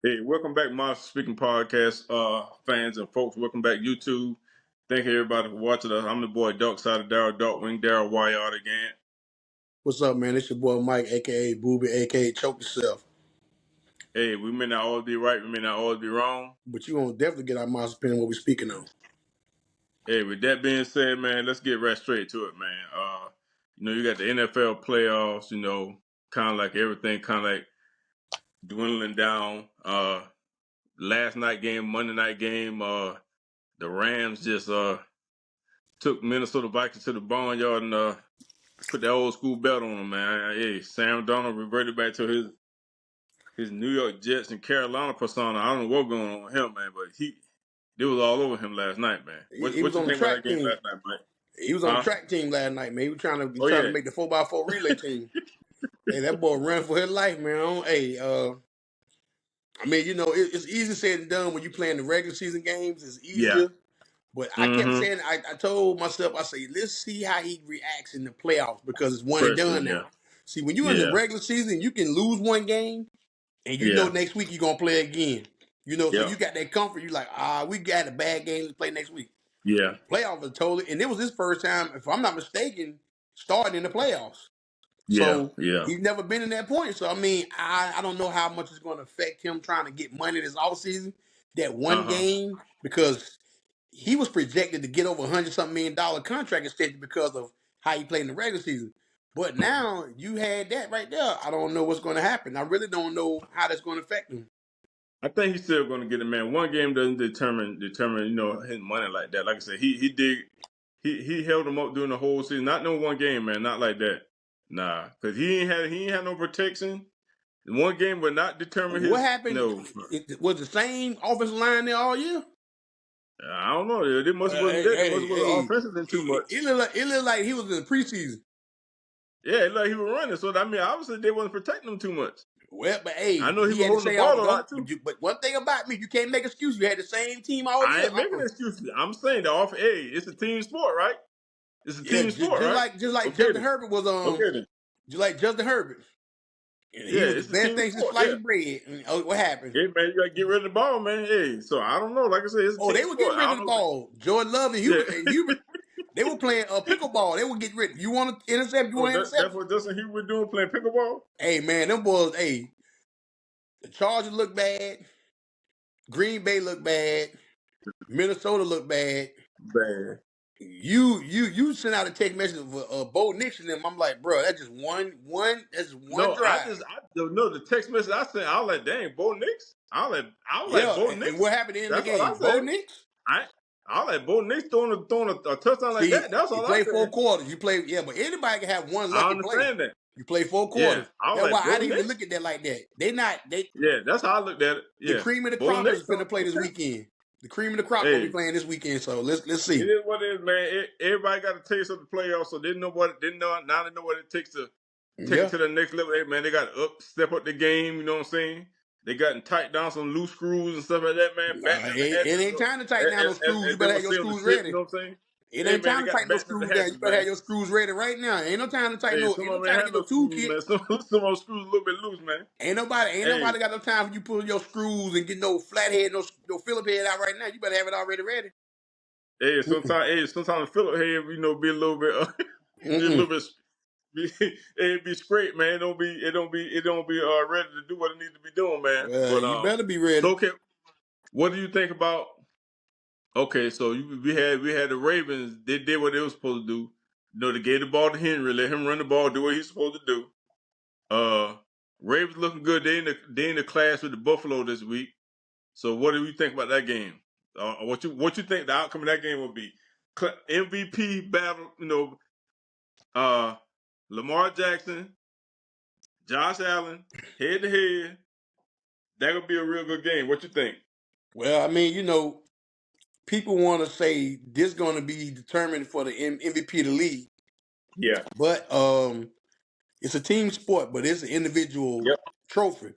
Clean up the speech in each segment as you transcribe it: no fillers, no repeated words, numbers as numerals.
Hey, welcome back, Monster Speaking Podcast fans and folks. Welcome back, YouTube. Thank you, everybody, for watching us. I'm the boy, Dark Side of Daryl, Dark Wing, Daryl Wyard again. What's up, man? It's your boy Mike, aka Booby, aka Choke Yourself. Hey, we may not always be right, we may not always be wrong. But you gonna definitely get our minds spinning what we're speaking on. Hey, with that being said, man, let's get right straight to it, man. You got the NFL playoffs, kind of like everything kind of like dwindling down. Last night game, Monday night game, the Rams just took Minnesota Vikings to the barnyard and put that old school belt on him, man. Hey, Sam Darnold reverted back to his New York Jets and Carolina persona. I don't know what's going on with him, man, but it was all over him last night, man. What He was you on the think about that track game team. last night, Mike? He was on the Huh? track team last night, man. He was trying Oh to yeah, make the 4x4 relay team. Hey, that boy ran for his life, man. Hey, I mean, it's easier said than done when you playing the regular season games. It's yeah. easier. But I kept Mm-hmm. saying, I told myself, I say, let's see how he reacts in the playoffs because it's one and Pressure, done yeah, now. See, when you're in the yeah, regular season, you can lose one game and yeah, next week you're gonna play again. So yeah, you got that comfort. You like, we got a bad game to play next week. yeah, Playoffs are totally, and it was his first time, if I'm not mistaken, starting in the playoffs. yeah, So yeah. he's never been in that point. So I mean, I don't know how much it's going to affect him trying to get money this offseason, that one Uh-huh. game, because he was projected to get over $100-something million contract extension because of how he played in the regular season. But now you had that right there. I don't know what's going to happen. I really don't know how that's going to affect him. I think he's still going to get it, man. One game doesn't determine his money like that. Like I said, he held him up during the whole season. Not no one game, man. Not like that. Nah, because he ain't had no protection. One game would not determine What his happened? no. It was the same offensive line there all year. I don't know. It must wasn't Hey, that. It hey, must wasn't hey! offensive than too much. It looked like he was in the preseason. Yeah, it like he was running. So I mean, obviously they wasn't protecting him too much. Well, but hey, I know he he was had to holding the say, "Oh, ball a lot don't." too. But one thing about me, you can't make excuses. You had the same team all I year. ain't making excuses. I'm saying the off. Hey, it's a team sport, right? It's a Yeah, team sport, right? just like Okay Justin then. Herbert was Okay then. just like Justin Herbert, and he Yeah, was the it's a best team thing since sport. Yeah. sliced bread. And, what happened? Hey man, you gotta get rid of the ball, man. Hey, so I don't know. Like I said, it's a Oh, team they were sport. getting rid I of the don't know. ball. Jordan Love and Yeah. Hubert, they were playing pickleball. They would get rid. You want to intercept? You Oh, want to that's intercept? what Justin Hughes was doing, playing pickleball. Hey man, them boys. Hey, the Chargers look bad. Green Bay look bad. Minnesota look bad. Man. You sent out a text message of Bo Nix and them. I'm like, bro, that's just that's one No, drive. no, the text message I sent, I was like, dang, Bo Nix. I was like, Yeah, Bo and Nix. what happened in the That's all I game? Bo said. Nix. I was like, Bo Nix throwing a touchdown like See, that. That's you all I play four said. quarters. You play, yeah, but anybody can have one I lucky play. understand that. You play four Yeah. quarters. I was That's why like, I Bo didn't even Nix? look at that like that. They Yeah, that's how I looked at it. the Yeah. cream of the Bo crop Nix. is finna play this Okay. weekend. The cream of the crop gonna be Hey, playing this weekend. So let's it see. is what it is, man. Everybody got a taste of the playoffs, so now they know what it takes to take it Yeah, to the next level. Hey, man, they got to step up the game. You know what I'm saying? They got to tighten down some loose screws and stuff like that, man. Batten them the it hatches, ain't time to tighten down those screws. as You they better have would your say on the screws ship. You ready. know what I'm saying? It Hey, ain't man, they time to got to tighten those batten them the screws down. You hatches, better have man. your screws ready right now. Ain't no time to tighten Hey, no. some Ain't of no them time ain't to had get no no screws, toolkit. man. Some of those screws a little bit loose, man. Ain't Hey, nobody got no time for you pulling your screws and get no flathead, no Phillip head out right now. You better have it already ready. Mm-mm. sometimes the Phillip head, be a little bit, be a Mm-mm. little bit. It be straight, man. It don't be ready to do what it needs to be doing, man. But You better be so ready. okay, what do you think about? Okay, so we had the Ravens. They did what they were supposed to do. They gave the ball to Henry, let him run the ball, do what he's supposed to do. Uh, Ravens looking good. They in the class with the Buffalo this week. So what do you think about that game? What you think the outcome of that game will be? MVP battle. Uh, Lamar Jackson, Josh Allen, head to head. That could be a real good game. What you think? Well, I mean, people want to say this going to be determined for the MVP of the league, Yeah. but it's a team sport, but it's an individual Yep. trophy.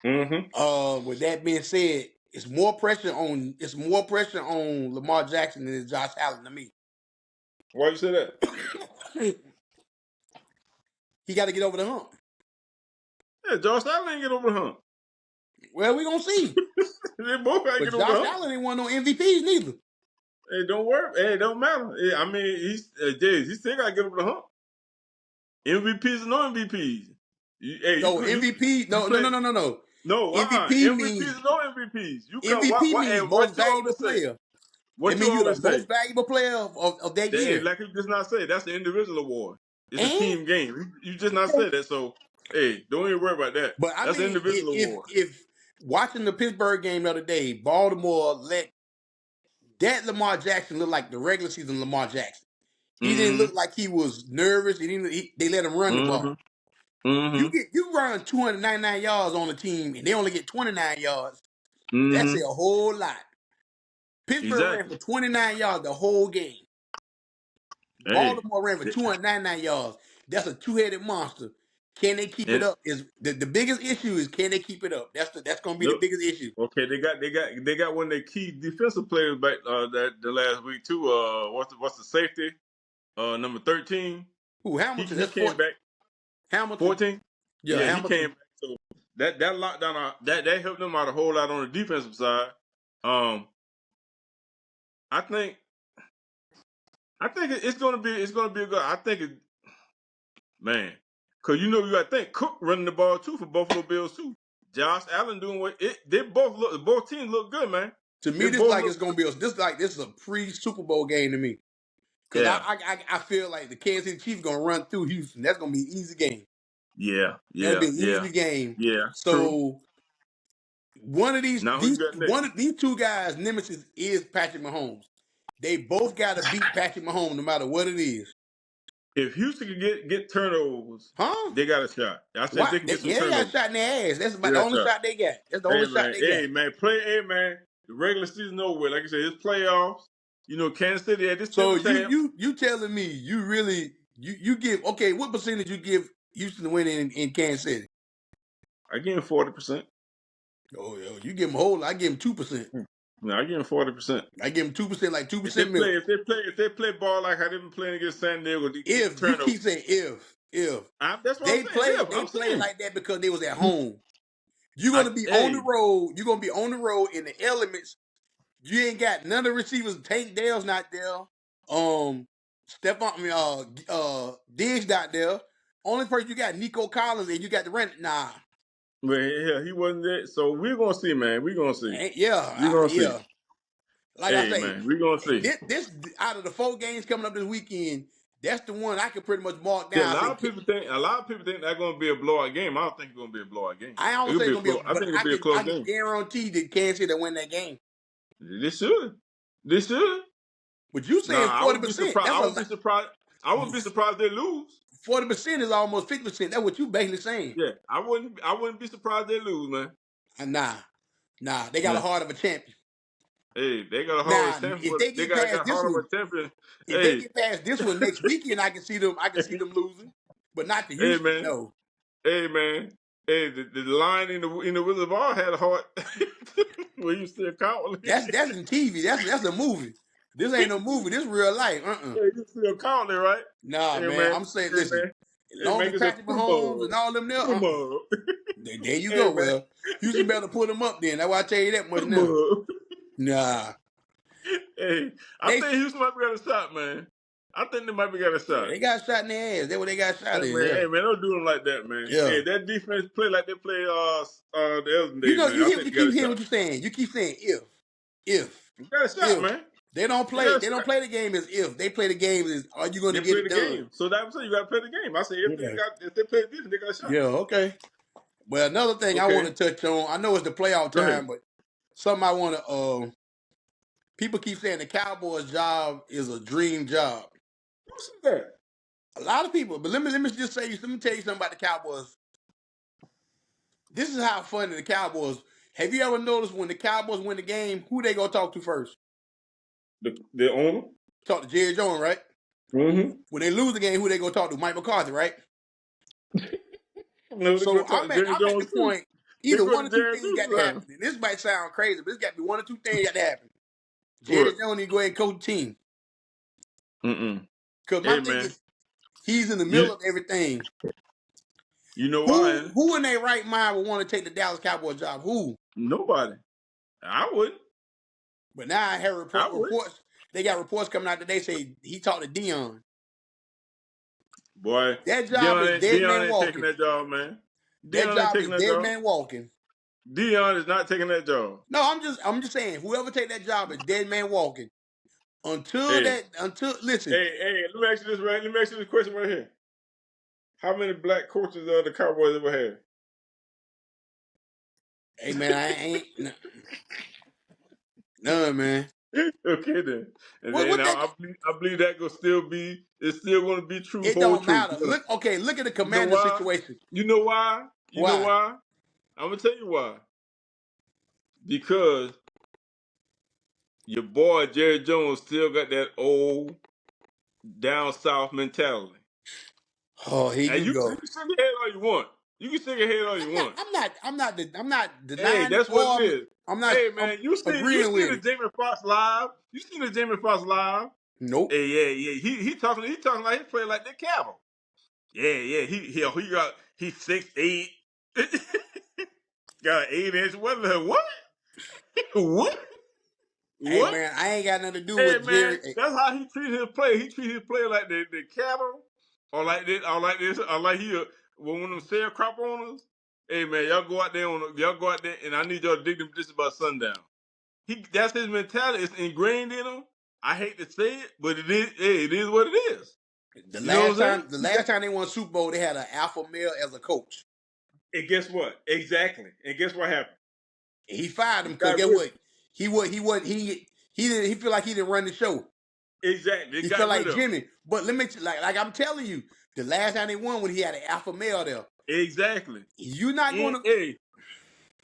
Mm-hmm. With that being said, it's more pressure on Lamar Jackson than it's Josh Allen to me. Why you say that? He got to get over the hump. Yeah, Josh Allen ain't get over the hump. Well, we gonna see. They both got to But get over the Josh hump. Allen ain't won no MVPs neither. Hey, don't worry. Hey, it don't matter. Hey, I mean, he still got to get over the hump. MVPs and no MVPs. So You MVP, you no, no, play no, no, no, no. no MVP MVPs means and no MVPs. You come MVP hey, means what most you valuable always say? player. It What you means you're the always say? most valuable player of that year. Like you just not say that's the individual award. It's a And team game. You just not said that. So hey, don't even worry about that. but I That's the mean, individual award. if watching the Pittsburgh game the other day, Baltimore let that Lamar Jackson look like the regular season Lamar Jackson. He didn't Mm-hmm. look like he was nervous. They let him run the ball. Mm-hmm. Mm-hmm. You run 299 yards on a team and they only get 29 yards. That's Mm-hmm. a whole lot. Pittsburgh ran Exactly. for 29 yards the whole game. Hey. Baltimore ran for 299 yards. That's a two-headed monster. Can they keep it And up? Is the biggest issue is can they keep it up? That's gonna be the look, biggest issue. okay, they got one of their key defensive players back that the last week too. What's the safety? Number 13. Who Hamilton? He That's came back Hamilton. 14. Yeah, Yeah, he Hamilton. came back. So that lockdown that helped them out a whole lot on the defensive side. Um, I think it's gonna be a good. I think it, man, because you got to think Cook running the ball too for Buffalo Bills too. Josh Allen doing what it. They both teams look good, man. To They me, this both like look it's gonna be this is a pre-Super Bowl game to me. Cause yeah, I feel like the Kansas City Chiefs gonna run through Houston. That's gonna be an easy game. yeah, That'll yeah, be an yeah, easy game. yeah. True. So one of Now who you got next? these two guys, nemesis is Patrick Mahomes. They both got to beat Patrick Mahomes no matter what it is. If Houston can get turnovers, Huh? they got a shot. I said if What? they can get some They got turnovers. shot in their ass. That's They about the got a only shot. shot they got. That's the only shot they got. Hey man. The regular season over with. Like I said, it's playoffs. Kansas City at this tip So of the tab. you telling me you really you give okay? What percentage you give Houston to win in Kansas City? I give him 40%. Oh, you give them a whole lot. I give them 2%. No, I give him 40%. I give them 2%, like If they 2% play, milk. if they play ball like how they've been playing against San Diego, they get the If you turnover. keep saying if That's what I'm saying. If they I'm play saying, like that because they was at home. You're gonna be on the hey, road. You're gonna be on the road in the elements. You ain't got none of the receivers. Tank Dale's not there. Stephon, Diggs not there. Only person you got Nico Collins and you got the rent. Nah, but yeah, he wasn't there. So we're gonna see, man. We're gonna see. We're gonna see. yeah. Like I Hey, say, man, we're gonna see. this out of the 4 games coming up this weekend, that's the one I can pretty much mark See, down. I say, a lot of people think that's gonna be a blowout game. I don't think it's gonna be a blowout game. I don't It could say be it's a gonna be, close. I but think it'll be a close I can game. guarantee that Kansas City win that game. They should. They should. But you Nah, saying I wouldn't be 40%? surprised. That's I a wouldn't be lot. surprised. I wouldn't be surprised they lose. 40% is almost 50%. That's what you basically saying. Yeah, I wouldn't. I wouldn't be surprised they lose, man. And nah, they got a Yeah. heart of a champion. Hey, they got a heart of Now, a champion, if but they they get got past a this heart of one, a champion. if they Hey, get past this one next weekend, I can see them. I can see them losing, but not to hey, Houston. man. No, Hey, man. Hey, the line in the Wizard of Oz had a heart. Where you still cowardly. that's in TV. That's a movie. This ain't no movie. This real life. Hey, you still cowardly, right? Nah, Hey, man. man. I'm saying, Hey, listen. man. As Hey, long man, as it's a Patrick put 'em Mahomes up. and all them there, Put 'em up. there you Hey, go. man. Well, Houston better put them up. Then that's why I tell you that much Put 'em now. up. Nah, Hey, I they think Houston might be got a shot, man. I think they might be got a yeah, shot. they got shot in their ass. That's what they got shot in. Yeah, Hey man, don't do them like that, man. yeah. Hey, that defense play like they play the other You days, know, man. I think you they got keep a hearing shot. what you're saying. You keep saying if, They got a shot, if man. they don't They got play, a they don't shot. play the game as if they play the game as are you going to They get play it the done? game, so that I'm saying you got to play the game. I say Okay. if they play defense, they got a shot. Yeah. Okay. Well, another thing I want Okay, to touch on. I know it's the playoff go ahead. time, but something I want to. People keep saying the Cowboys' job is a dream job. What's that? A lot of people, but let me just say, let me tell you something about the Cowboys. This is how funny the Cowboys. Have you ever noticed when the Cowboys win the game, who they gonna talk to first? The owner. Talk to Jerry Jones, right? Mm-hmm. When they lose the game, who they gonna talk to? Mike McCarthy, right? No, they go So talk to Jerry I'm at the Jones too. point. They Either go one to or two Jerry things too got to sometimes. happen. And this might sound crazy, but it's got to be one or two things got to happen. Jerry What? Jones need to go ahead and coach the team. Mm-mm. Because my Hey thing man, is, he's in the you middle of everything. You know why? Who Ain't it? who in their right mind would want to take the Dallas Cowboys job? Who? Nobody. I wouldn't. But now I hear I would. reports. They got reports coming out today say he talked to Dion. Boy, That job is dead Dion man ain't taking walking. that job, man. That Dion ain't job is taking that dead job. man walking. Dion is not taking that job. No, I'm just saying, whoever take that job is dead man walking. Hey, Listen, let me ask you this right. Let me ask you this question right here. How many black coaches are the Cowboys ever had? hey man, I ain't none, man. Okay then, and What then what that? I believe that will still be. It's still going to be true, It whole don't truth. matter. Look at the You know commander why? situation. You know why? You know Why? why? I'm gonna tell you why. Because your boy Jerry Jones still got that old down south mentality. Oh, here And you you go. can shake your head all you want. You can shake your head all you I'm not. want. I'm not. I'm not. I'm not Hey, denying it, that's what or it is. I'm not. Hey I'm man, you agreeing seen with the it. Jamie Foxx live? You seen the Jamie Foxx live? Nope. Hey, yeah. He talking like he play like the cattle. Yeah. He's 6'8". Got an 8-inch. What? What? Hey What? man, I ain't got nothing to do Hey with man, Jerry. that's how he treat his player. He treat his player like the cattle, or like he one of them sharecrop owners. Hey man, y'all go out there, and I need y'all to dig them dishes by sundown. That's his mentality. It's ingrained in him. I hate to say it, but it is. Hey, it is what it is. The You know what last I'm saying? time, the last time they won Super Bowl, they had an alpha male as a coach. And guess what? Exactly. And guess what happened? He fired him He because got get rid. what? He didn't. He feel like he didn't run the show. Exactly. They He felt got rid like of him. Jimmy. But let me like I'm telling you, the last time they won when he had an alpha male there, Exactly. you're not going And, to.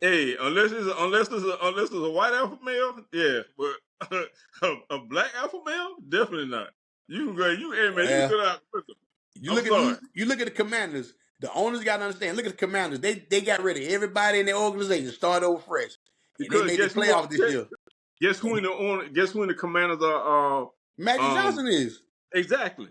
hey, unless it's a white alpha male, yeah, but a black alpha male, definitely not. You can go, hey man, you can Well, go out with them. you I'm look at sorry, these. You look at the Commanders. The owners got to understand. Look at the Commanders. They got rid of everybody in their organization, started over fresh, and they because made the playoffs this year. guess who in the Commanders are Magic um Johnson is. exactly.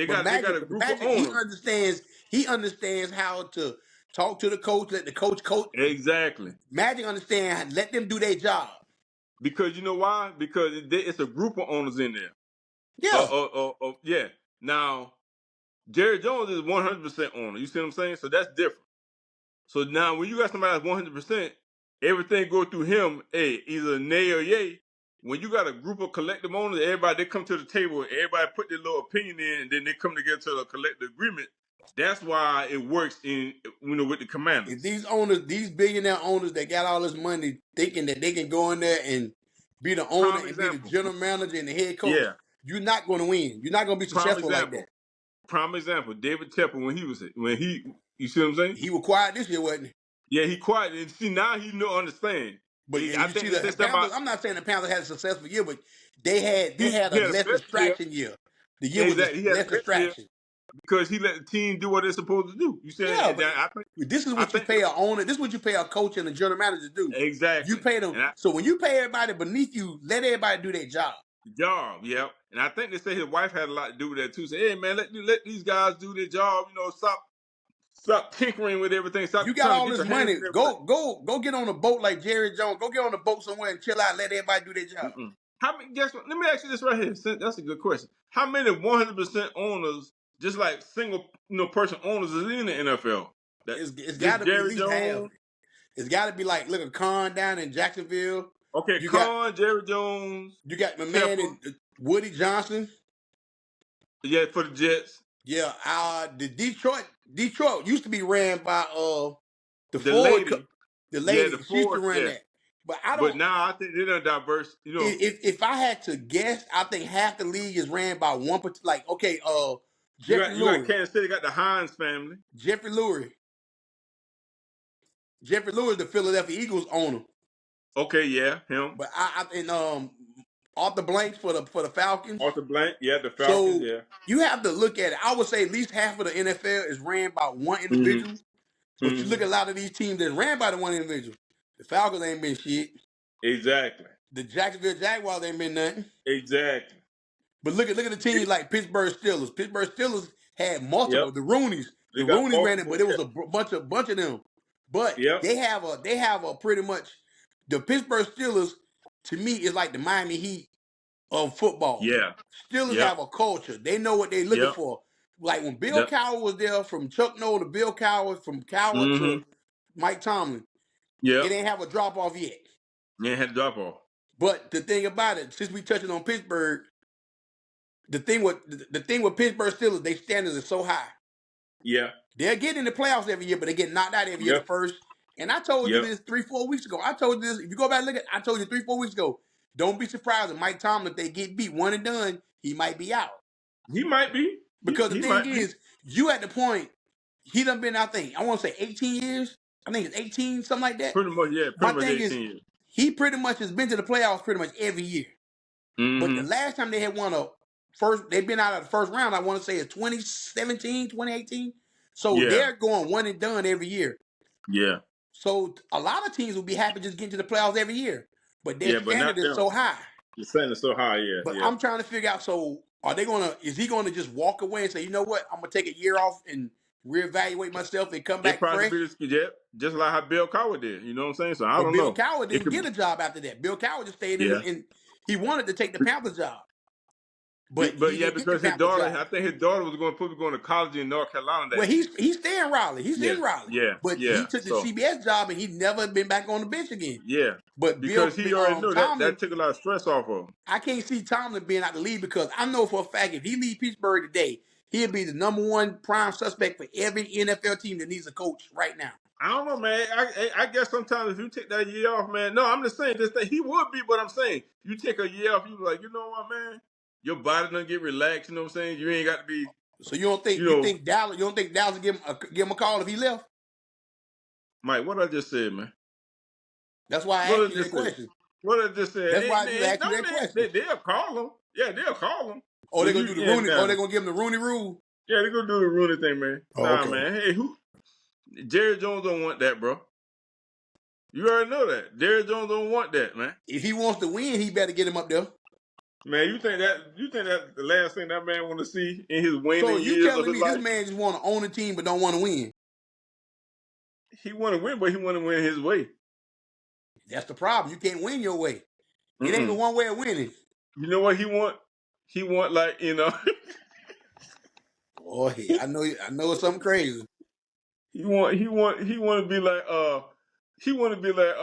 But They got a Magic, group of Magic, he owners. understands. He understands how to talk to the coach. Let the coach coach. Exactly. Magic understand. Let them do their job. Because you know why? Because it's a group of owners in there. Yeah. Yeah. Now Jerry Jones is 100% owner. You see what I'm saying? So that's different. So now when you got somebody that's 100%, everything go through him. Hey, either nay or yay. When you got a group of collective owners, everybody they come to the table, everybody put their little opinion in, and then they come together to a collective agreement. That's why it works in with the If Commanders. these owners, these billionaire owners that got all this money, thinking that they can go in there and be the owner Prime and be the example. general manager and the head coach, Yeah. you're not going to win. You're not going to be Prime successful like that. example. Prime example. David Tepper when he you see what I'm saying? He was quiet this year, wasn't he? Yeah, he quiet and see now he know understand. But I you think see they the said something Panthers. about I'm not saying the Panthers had a successful year, but they had a he had a less better year. distraction year. The year was Exactly, he had a less better year distraction. because he let the team do what they're supposed to do. You said, Yeah, and but this is I what you think pay a owner. This is what you pay a coach and a general manager to do. You exactly, pay them. and So when you pay everybody beneath you, let everybody do their job. the job, yeah. And I think they say his wife had a lot to do with that too. Say, hey man, let these guys do their job. You know, stop tinkering with everything. You Stop got trying to all get this your hands money. in everything. Go get on a boat like Jerry Jones. Go get on a boat somewhere and chill out. Let everybody do their job. Mm-mm. How many? Guess what? Let me ask you this right here. That's a good question. How many 100% owners, just like single person owners, is in the NFL? That It's got just to be at Jerry least half. Jones. It's got to be like look at Con down in Jacksonville. Okay, You got Khan, Jerry Jones, you got my man Tepper. in Woody Johnson. Yeah, for the Jets. Yeah, the Detroit used to be ran by the The Ford lady. the Yeah, lady. the She used to Ford. run Yeah. that. But I But don't. now I think they're done diverse. You know. If I had to guess, I think half the league is ran by one. Like okay, Jeffrey You got Lurie, Kansas City got the Hines family. Jeffrey Lurie, Jeffrey Lurie, the Philadelphia Eagles owner. Okay, yeah, him. But I and Arthur Blanks for the Falcons. Arthur Blank, yeah, the Falcons, So yeah. you have to look at it. I would say at least half of the NFL is ran by one individual. But you look Mm-hmm. at a lot of these teams that's ran by the one individual. The Falcons ain't been shit. Exactly. The Jacksonville Jaguars ain't been nothing. Exactly. But look at the teams like Pittsburgh Steelers. Pittsburgh Steelers had Yep. multiple. The Roonies. They The got Rooney ran it, multiple. but it was a bunch of them. But Yep. they have a pretty much the Pittsburgh Steelers to me is like the Miami Heat of football. Yeah. Steelers Yep. have a culture. They know what they're looking Yep. for. Like when Bill Yep. Cowher was there, from Chuck Noll to Bill Cowher, from Cowher Mm-hmm. to Mike Tomlin, Yep. it ain't have a drop off yet. You ain't had to drop off. But the thing about it, since we touching on Pittsburgh, the thing with Pittsburgh Steelers, their standards are so high. Yeah. They'll get in the playoffs every year, but they get knocked out every year the Yep. first. And I told you Yep. this 3-4 weeks ago. I told you this. If you go back and look at, I told you 3-4 weeks ago. Don't be surprised if Mike Tomlin, if they get beat one and done, he might be out. He might be. Because the He thing might be. is, you at the point, he done been, I want to say 18 years. I think it's 18, something like that. Pretty much, yeah, My pretty much thing is, 18 years. he pretty much has been to the playoffs pretty much every year. But the Mm-hmm. last time they had won they've been out of the first round, I want to say it's 2017, 2018. So Yeah. they're going one and done every year. Yeah. So a lot of teams will be happy just getting to the playoffs every year. But their Yeah, but standard not is them. so high. The standard is so high, yeah, But yeah. I'm trying to figure out, so is he gonna just walk away and say, you know what, I'm gonna take a year off and reevaluate myself and come It back probably fresh? be just like how Bill Cowher did. You know what I'm saying? So I But don't Bill know. Cowher It didn't could get be. a job after that. Bill Cowher just stayed Yeah. and he wanted to take the Panthers job. But But he yeah, didn't get the because his Panthers daughter, job. I think his daughter was probably going to college in North Carolina Well, that year. he's staying in Raleigh. He's Yeah, in Raleigh. yeah, But yeah. he took the So CBS job and he never been back on the bench again. yeah, But because he already knew that Tomlin, took a lot of stress off of him. I can't see Tomlin being out the league because I know for a fact if he leave Pittsburgh today, he'll be the number one prime suspect for every NFL team that needs a coach right now. I don't know, man. I guess sometimes if you take that year off, man. No, I'm just saying this thing. He would be, but I'm saying you take a year off, you be like, you know what, man? Your body doesn't get relaxed. You know what I'm saying? You ain't got to be, So you don't think you know, Dallas will give him a call if he left? Mike. What I just said, man. That's why I What asked I you that just said. question. What I just said. That's Hey, why I just man, asked you no, that man. question. They'll call him. Yeah, they'll call him. Oh, But they're gonna you, do the yeah, Rooney. Oh, nah. they're gonna give him the Rooney rule. Yeah, they're gonna do the Rooney thing, man. Oh, Nah, okay. man. Hey, Jerry Jones don't want that, bro. You already know that. Jerry Jones don't want that, man. If he wants to win, he better get him up there. Man, you think that the last thing that man want to see in his So waning you years of telling his me this life? man just want to own a team but don't want to win? He want to win, but he want to win his way. That's the problem. You can't win your way. It ain't the Mm-mm. one way of winning. You know what he want? He want like Oh, hey, I know it's something crazy. he want to be like he want to be like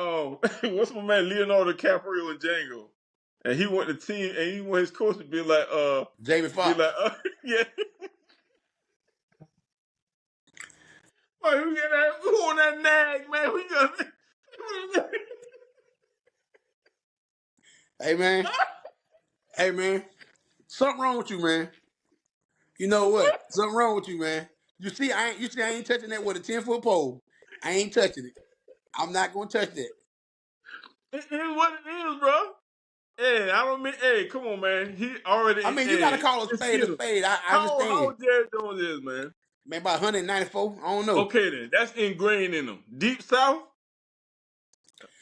what's my man Leonardo DiCaprio and Django, and he want the team and he want his coach to be like Jamie Foxx. yeah. Who on that nag, man? We got Hey man, something wrong with you, man. You know what? Something wrong with you, man. You see, I ain't touching that with a 10-foot pole. I ain't touching it. I'm not gonna touch that. It is what it is, bro. Hey, I don't mean. Hey, come on, man. He already. I mean, you gotta Hey, call a it's spade a Skittles. spade. I How understand. old Jerry Jones is, man? Man, about 194. I don't know. Okay, then that's ingrained in him. Deep South.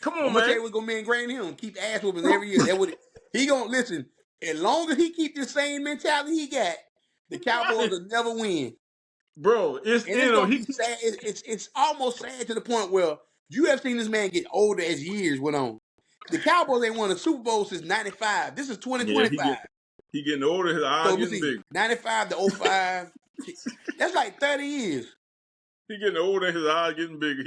Come I'm on, gonna tell man. you what's gonna be ingrained in him. Keep ass whoopings every year. That would he gonna listen. As long as he keep the same mentality he got, the Cowboys Right, will never win. bro. It's And it's in him. gonna be sad. It's almost sad to the point where you have seen this man get older as years went on. The Cowboys ain't won a Super Bowl since '95. This is Yeah, 2025. he getting older. His So eyes let me getting see, bigger. '95 to '05. That's like 30 years. He getting older. His eyes getting bigger.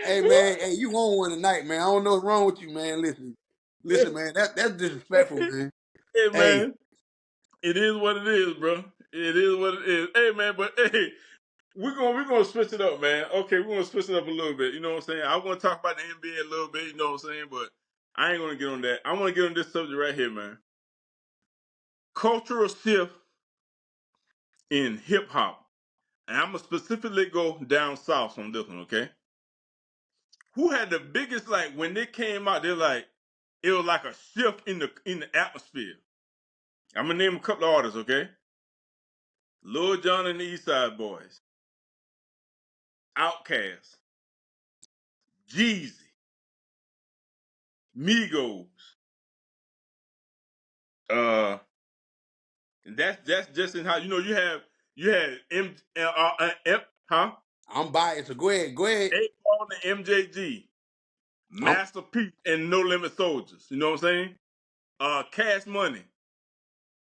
Hey man, hey, you won one tonight, man. I don't know what's wrong with you, man. Listen, man. That's disrespectful, man. Hey, Hey, man. It is what it is, bro. It is what it is. Hey, man. But hey, we're gonna switch it up, man. Okay, we're gonna switch it up a little bit. You know what I'm saying? I want to talk about the NBA a little bit. You know what I'm saying? But I ain't gonna get on that. I want to get on this subject right here, man. Cultural shift in hip hop, and I'm gonna specifically go down south on this one. Okay, who had the biggest when they came out? They're like it was like a shift in the atmosphere. I'm gonna name a couple of artists. Okay, Lil Jon and the East Side Boys, Outkast, Jeezy, Migos, And that's just in how you had huh? I'm biased, so go ahead. Go ahead. 8 Ball and MJG, I'm, Master P and No Limit Soldiers. You know what I'm saying? Cash Money.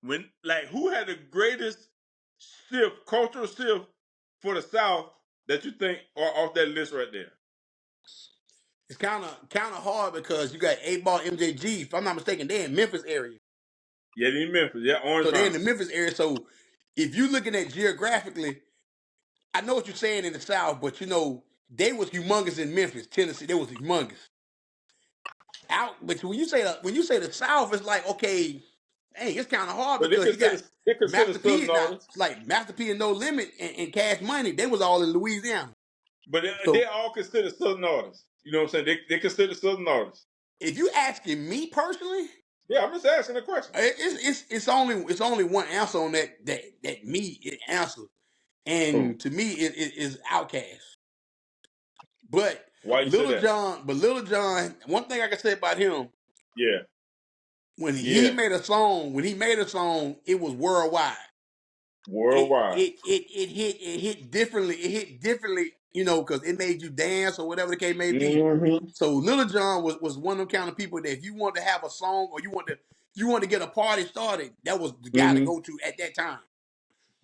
When like who had the greatest cultural shift for the South that you think are off that list right there? it's kind of hard because you got 8 Ball MJG. If I'm not mistaken, they're in Memphis area. Yeah, in Memphis. Yeah, Orange So they're in the Mountain. Memphis area. So if you're looking at geographically, I know what you're saying in the South, but they was humongous in Memphis, Tennessee. They was humongous. Out, but when you say the South, it's like, okay, hey, it's kind of hard But because you got they consider Master P Southern now. artists. Like Master P and No Limit and Cash Money, they was all in Louisiana. But they So all consider Southern artists. You know what I'm saying? They consider Southern artists. if you asking me personally, Yeah, I'm just asking a question. it's only one answer on that me answer, Who? and to me it is Outkast. But Why you say that? Little John, one thing I can say about him, Yeah, when he yeah. made a song, it was worldwide. It Worldwide. it it it hit differently. It hit differently, because it made you dance or whatever the case may be. Mm-hmm. So Little John was one of them kind of people that if you wanted to have a song or you want to get a party started, that was the guy to Mm-hmm. go to at that time.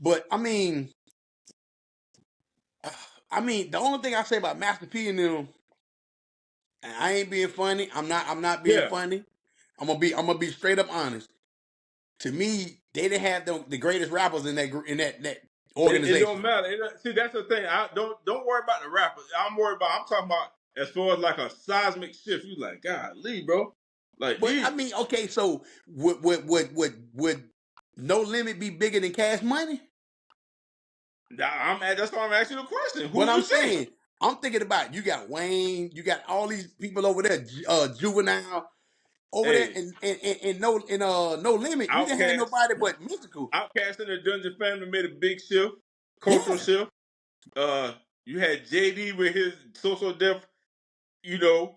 But I mean, the only thing I say about Master P and them, and I ain't being funny. I'm not being Yeah. funny. I'm gonna be straight up honest. To me, they didn't have the greatest rappers in that It don't organization. matter. See, that's the thing. I don't worry about the rappers. I'm talking about as far as like a seismic shift. You like, God, Lee, bro. Like But I these. mean, okay, so would No Limit be bigger than Cash Money? That's why I'm asking you the question. But Who I'm you think? saying, I'm thinking about you got Wayne, you got all these people over there, Juvenile over there, Hey, and No Limit. You didn't have Outcast, nobody but Mystical. Outcast and the Dungeon Family made a big shift, cultural Yeah, shift. Uh, you had JD with his social death. You know,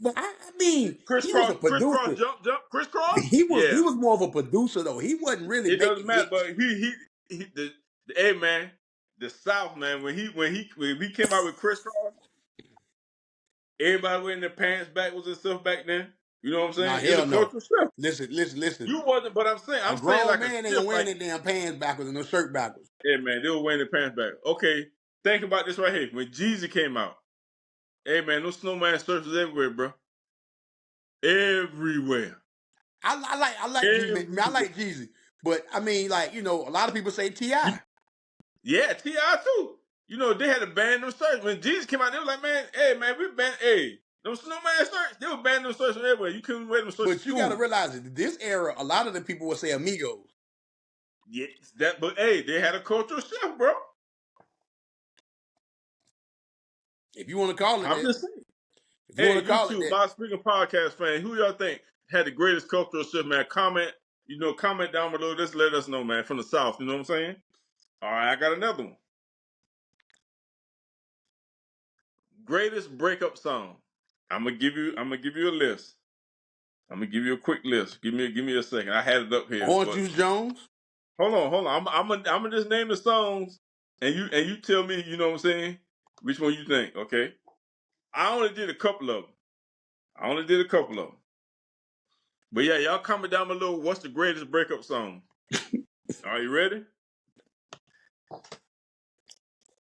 but I mean, he was a Crisscross, producer. Crisscross. He Yeah, was more of a producer though. He wasn't really it doesn't making matter. hits. But hey man, the South man when he came out with Crisscross, everybody wearing their pants backwards and stuff back then. You know what I'm Nah, saying? It's a hell no. cultural shift. Listen. You wasn't, but A I'm saying grown like a man ain't gonna shift. wear Like, their damn pants backwards and no shirt backwards. yeah, man, they were wearing their pants back. Okay, think about this right here. When Jeezy came out, hey man, those snowman shirts was everywhere, bro. Everywhere. I Everywhere. like Jeezy, but I mean, like a lot of people say Ti. Yeah, T.I. too. You know, they had to ban them shirts. When Jesus came out, they were like, man, hey, man, we ban, hey, them snowman shirts, they were banning them shirts from everywhere. You couldn't wear them shirts to But you got to school. realize that this era, a lot of the people would say Amigos. Yes, but hey, they had a cultural shift, bro. If you want to call it I'm that, just saying. if you want Hey, to call it YouTube, that, my speaking podcast fan, who y'all think had the greatest cultural shift, man? Comment down below. Just let us know, man, from the South. You know what I'm saying? All right, I got another one. Greatest breakup song. I'm gonna give you a list. I'm gonna give you a quick list. Give me a second. I had it up here, Orange but Juice Jones. hold on. I'm gonna just name the songs, and you tell me. You know what I'm saying? Which one you think? Okay. I only did a couple of them. But yeah, y'all comment down below. What's the greatest breakup song? Are you ready?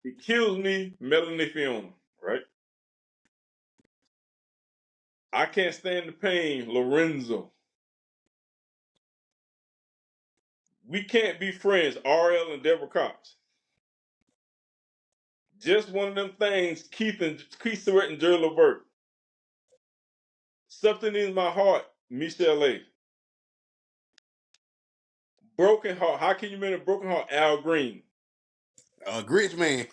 It kills me, Melanie Fiona. Right? I can't stand the pain, Lorenzo. We can't be friends, RL and Deborah Cox. Just one of them things, Keith Surratt and Jerry Levert. Something in my heart, Michelle A. Broken heart. How can you make a broken heart, Al Green? Grits Man.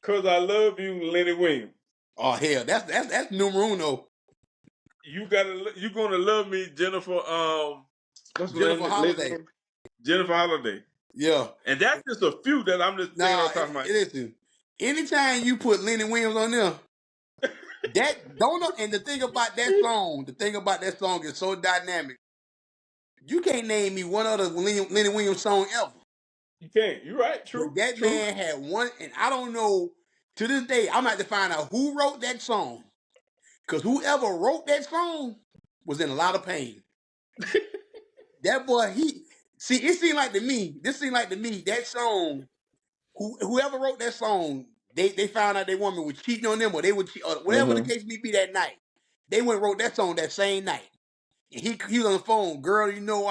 Cause I love you, Lenny Williams. Oh hell, that's numero uno. You gonna love me, Jennifer. What's the Jennifer lady's Holiday. name? Jennifer Holiday. Yeah. And that's just a few that I'm just thinking Nah, of talking about. listen. Anytime you put Lenny Williams on there, that don't know. And the thing about that song is so dynamic You can't name me one other Lenny Williams song ever. You can't. You're right. But True. that True. man had one, and I don't know to this day. I'm about to find out who wrote that song, because whoever wrote that song was in a lot of pain. That boy, it seemed like to me. This seemed like to me that song. Whoever wrote that song, they found out their woman was cheating on them, or they would cheat, or whatever the case may be that night. They went and wrote that song that same night. And he was on the phone, girl. You know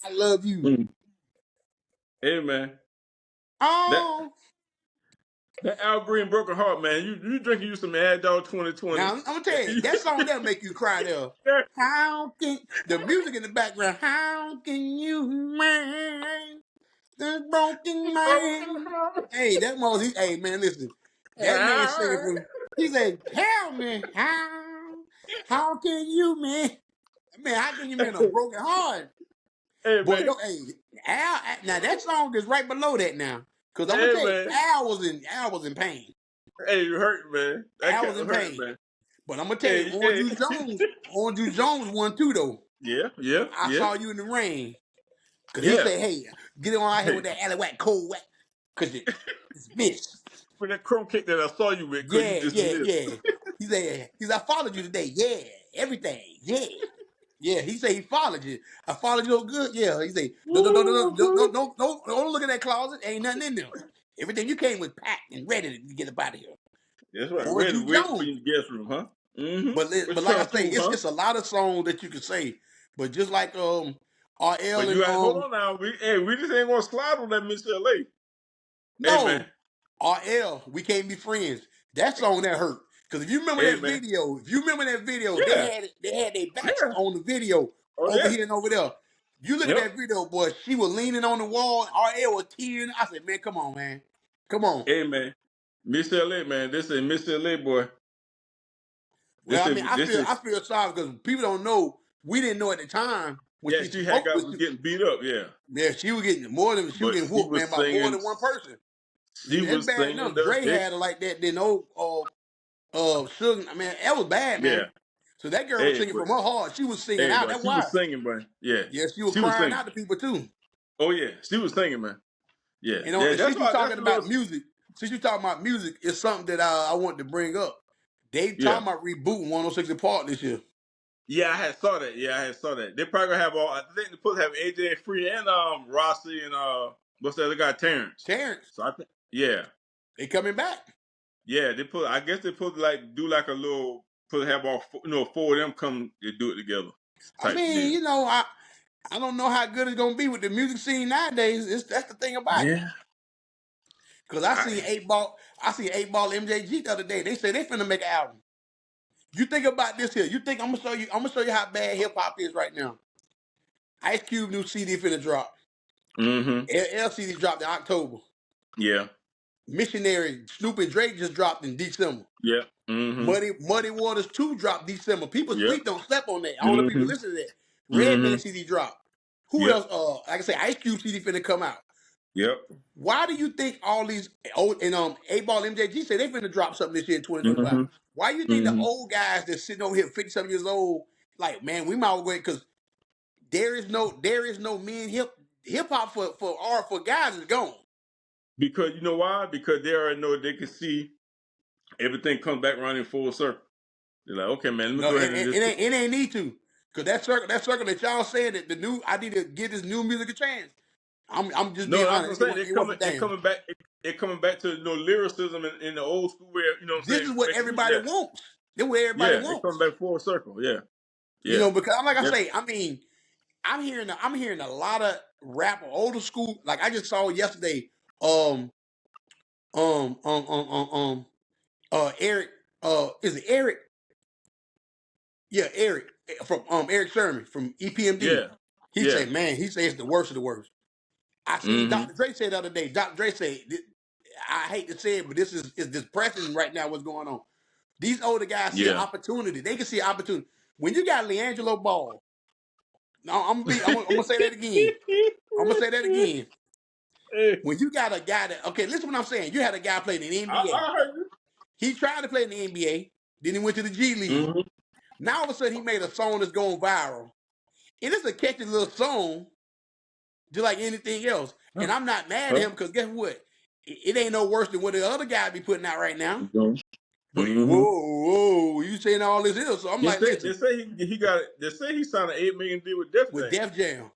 I love you. Mm. Hey man, that Oh. that Al Green broken heart, man. You drinking you some Ad Dog 2020. Now I'm gonna tell you that song that'll make you cry there. How can the music in the background? How can you mind the broken Broken man? heart. Hey, that most. Hey man, listen. That man singing from. He said, "Tell me how can you man? Man, how can you man a broken heart?" Hey Boy, man. don't, hey, now that song is right below that now. Cause I'm gonna Hey tell you, man. Al was in pain. Hey, you hurt, man. That Al was cat in hurt, pain. man. But I'm gonna tell you, Hey, hey. Orange Juice Jones won too though. Yeah, yeah, I yeah, saw you in the rain. Cause he yeah. said, "Hey, get on out here with Hey, that alley whack, cold whack, cause it's miss." for that chrome kick that I saw you with, cause you Yeah, yeah, dismissed. yeah. He said, I followed you today. Yeah, everything. Yeah, yeah. He said he followed you. I followed you so good. Yeah. He said, don't look at that closet. Ain't nothing in there. Everything you came with packed and ready to get up out of here. That's right. Orange Ready, Juice waiting for Jones. you in the guest room, huh? Mm-hmm. What But you like I trying to say, prove, it's huh? it's a lot of songs that you can say. But just like RL But you and got hold on now. We just ain't gonna slide on that Miss LA. Hey man. no, RL, we can't be friends. That song that hurt. Because Hey man. if you remember that video, Yeah. they had their backs Yeah. on the video Oh over yeah. here and over there. You look at Yep. that video, boy. She was leaning on the wall. RL was tearing. I said, man, come on, man, come on. Hey man. Miss LA, man. This is Miss LA boy. Well, This I is mean, this I is feel sorry because people don't know. We didn't know at the time when yeah, she she had spoke got with was you. getting beat up, yeah. Yeah, she was But getting she whooped, man, was by more singing than one person. she And that's was bad singing enough. the Dre dick. had her like that. Then Sugar. I mean, that was bad, Yeah. man. So that girl was Hey, singing but from her heart. She was singing hey out. boy, That's she was why. singing, boy. Yeah. Yeah, she was She was crying singing. out to people too. Oh yeah, she was singing, man. Yeah. Yeah, And since you that's talking a little about music, it's something that I want to bring up. They yeah. talking about rebooting 106 and Park this year. Yeah, I had saw that. Yeah, I had saw that. They probably gonna have all. I think they supposed to have AJ Free and Rossi and what's the other guy, Terrence. Terrence, So I think yeah, they coming back. yeah. They put. I guess they put like do like a little put have all four of them come to do it together I type mean, deal. I don't know how good it's gonna be with the music scene nowadays. That's the thing about it. Yeah. Cause I seen I, 8 Ball, MJG the other day. They say they finna make an album. You think about this here. You think I'm gonna show you? I'm gonna show you how bad hip hop is right now. Ice Cube new CD finna drop. mm-hmm. LCD dropped in October. Yeah. Missionary Snoop and Drake just dropped in December. Yeah. Mm-hmm. Muddy Waters 2 dropped December. People Yep. don't step on that. I don't know if people Mm-hmm. listen to that. Mm-hmm. Redman CD dropped. Who Yep. else? Like I say, Ice Cube CD finna come out. Yep. Why do you think all these old and 8 Ball MJG say they finna drop something this year in 2025? Mm-hmm. Why do you think the Mm-hmm. old guys that's sitting over here 50-something years old, like, man, we might as well go ahead because there is no men hip hop for guys is gone. Because you know why? Because they already know they can see everything comes back around in full circle. They're like, okay, man, let me No, go ahead and just put. it ain't need to. Cause that circle that y'all saying that I need to give this new music a chance. I'm just being No, that's what I'm honest. saying. It worth a They're damn. coming back. They're coming back to lyricism in the old school where you know what I'm This saying. is what Make music. everybody Yeah, wants. This is what everybody yeah, they're wants. coming back full circle. Yeah, yeah, Because I'm like I yep, say, I mean, I'm hearing a lot of rap older school. Like I just saw yesterday, um, um, um, um, um, um Eric, is it Eric? Yeah, Eric from Eric Sherman from EPMD. yeah, He yeah. said, man, he said it's the worst of the worst. I seen Mm-hmm. Dr. Dre say the other day. Dr. Dre said, I hate to say it, but this is depressing right now. What's going on? These older guys see an Yeah. opportunity. They can see an opportunity. When you got Leangelo Ball, now I'm gonna say that again. I'm gonna say that again. Hey, When you got a guy that listen to what I'm saying. You had a guy playing in the NBA. I heard you. He tried to play in the NBA. Then he went to the G League. Mm-hmm. Now all of a sudden he made a song that's going viral. And it's a catchy little song, just like anything else. And I'm not mad at him because guess what? It ain't no worse than what the other guy be putting out right now. But Mm-hmm. whoa, you saying all this here? So I'm like, They listen, say he got. They say he signed an $8 million deal with Def with Jam, Def Jam,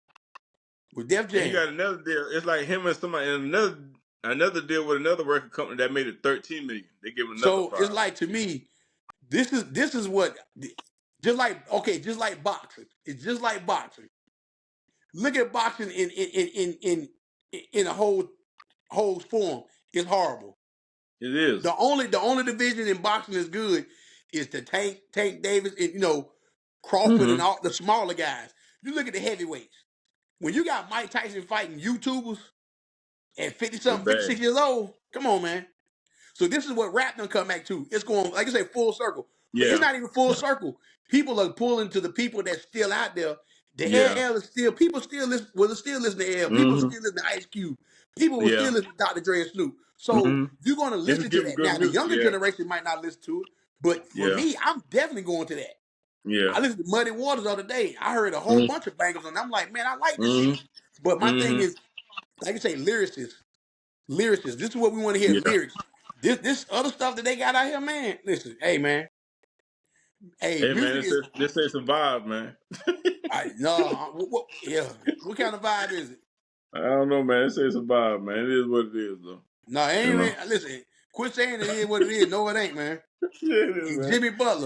with Def and he Jam. got another deal. It's like him and somebody and another deal with another record company that made it $13 million. They give him another So it's 5. like to me, this is what just like boxing. It's just like boxing. Look at boxing in a whole form. It's horrible. It is. The only division in boxing is good is the Tank Davis and Crawford and Mm-hmm. all the smaller guys. You look at the heavyweights. When you got Mike Tyson fighting YouTubers at 50 It's something, bad. 56 years old, come on, man. So this is what rap done come back to. It's going, like I say, full circle. But it's Yeah. not even full circle. People are pulling to the people that's still out there. The Yeah. LL is still, people still listen, still listen to L. People Mm-hmm. still listen to Ice Cube. People will Yeah. still listen to Dr. Dre and Snoop. So Mm-hmm. you're going to If you listen to give him that. good Now, the music, younger yeah. generation might not listen to it. But for Yeah. me, I'm definitely going to that. Yeah. I listened to Muddy Waters the other day. I heard a whole Mm-hmm. bunch of bangers on it. I'm like, man, I like this shit. Mm-hmm. But my thing Mm-hmm. is, like I say, lyricists. This is what we want to hear. Yeah. Lyrics. This other stuff that they got out here, man. Listen, hey man, hey, Hey man, music is. this is a vibe, man. I no, yeah. What kind of vibe is it? I don't know, man. This is a vibe, man. It is what it is, though. No, it You ain't. know. Listen, quit saying it is what it is. No, it ain't, man. Yeah, it is, Hey, man.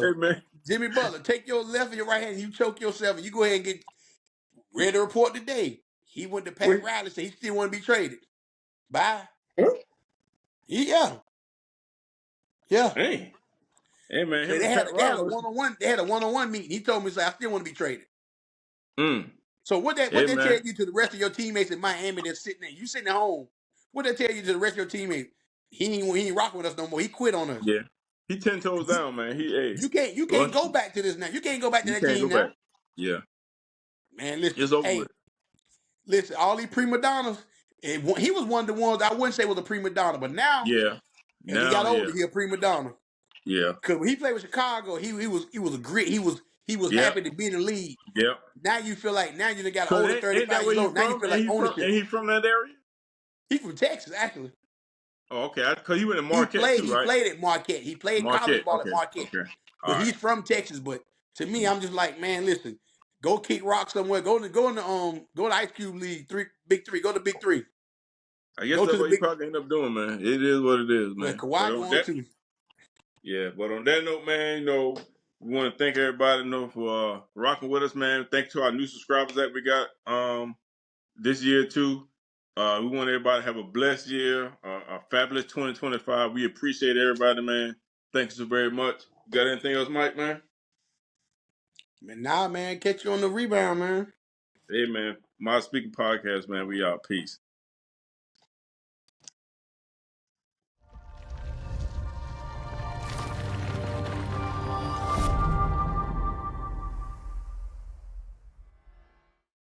Hey man. Jimmy Butler, take your left and your right hand. And you choke yourself, and you go ahead and get read the report today. He went to Pat Wait. Riley, said he still want to be traded. Bye. Huh? Yeah, yeah. Hey. Hey man, So him they and had Pat they had a Riley. one on one. They had a one-on-one meeting. He told me, so I still want to be traded. Mm. So what Hey they tell man. you to the rest of your teammates in Miami that's sitting there? You sitting at home. What they tell you to the rest of your teammates? He ain't rocking with us no more. He quit on us. Yeah. He 10 toes You, down, man. He hey. you can't Well, go back to this now. You can't go back to you that can't team go now. back. Yeah. Man, listen, It's over hey, with. listen, all these prima donnas, he was one of the ones I wouldn't say was a prima donna, but now Yeah. as he Now, got yeah. older, he a prima donna. Yeah. Cause when he played with Chicago, he was a grit. He was Yep. happy to be in the league. Yep. Now you feel like now you done got Cause older, ain't that 35 where years he old. Now you from? feel like Ain't ownership. he from that area? He from Texas, actually. Oh, okay. Cause he went to Marquette too, He right? played at Marquette. He played college Marquette. ball at Okay. Marquette. Okay. All But right. he's from Texas. But to me, I'm just like, man, listen, go kick rock somewhere. Go to Ice Cube League, Big Three. Go to Big Three. I guess Go to that's the what he big probably end up doing, man. It is what it is, well, man. But Kawhi on going that, to. yeah. But on that note, man, we want to thank everybody, for rocking with us, man. Thank you to our new subscribers that we got this year too. We want everybody to have a blessed year, a fabulous 2025. We appreciate everybody, man. Thank you so very much. Got anything else, Mike, man? Man, nah, man, catch you on the rebound, man. Hey, man. My Speaking Podcast, man. We out. Peace.